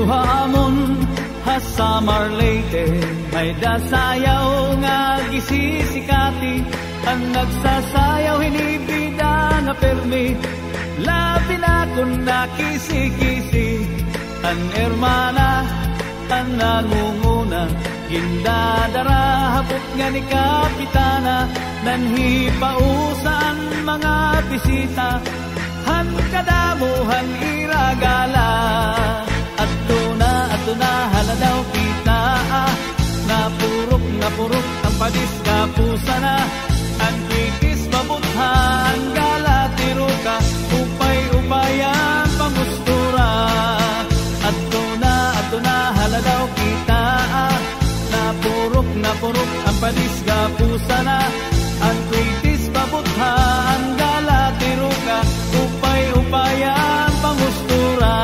Luhamon hasamar Leyte, may dasayaw nga gisisikati, ang nagsasayaw hinibida nga permi, labi na kung nakisi-kisi, ang hermana, ang nangunguna, gindadara hapot nga ni Kapitana, nanhipausan mga bisita, han kadamuhan iragala. Ato na haladaw kita, napurok ang padis kapusa na, ang kikis mabutha ang gala tiruka, upay-upayan pamustura. Ato na haladaw kita, napurok ang padis kapusa na, ang kikis mabutha ang gala tiruka, upay-upayan pamustura.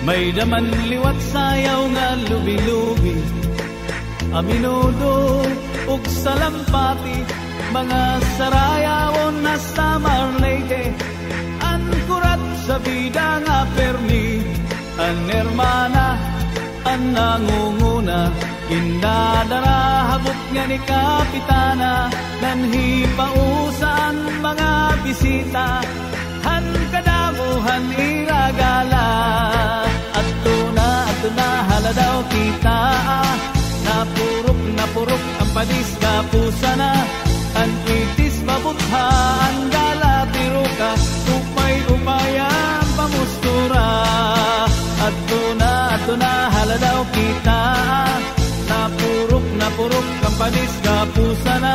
May daman liwat sayaw nga lubi-lubi, aminudo ug salampati, mga sarayawon na Samar Leyte, an kurat sa bida nga permi, an hermana, an nangunguna, indadara habot nga ni Kapitana, nanhipausan mga bisita, han kadamuhan iragala. Ato na haladaw kita, napurok ang padis kapusa na, ang itis mabutha ang gala tiruka, upay-upayan pamustura. Ato na haladaw kita, napurok ang padis kapusa na,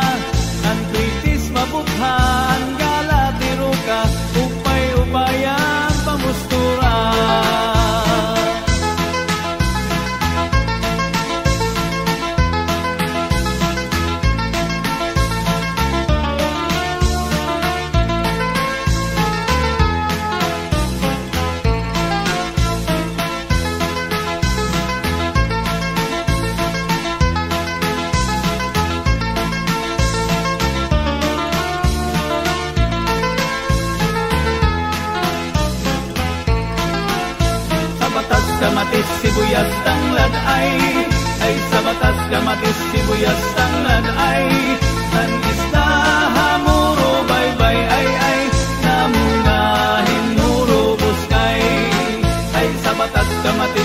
ang itis mabutha ang gala tiruka, upay-upayan pamustura. Kamatis sibuyas tanglad ay sa batas kamatis sibuyas tanglad ay, nan isda hamuro baybay ay namungahin muro buskay, ay sa batas kamatis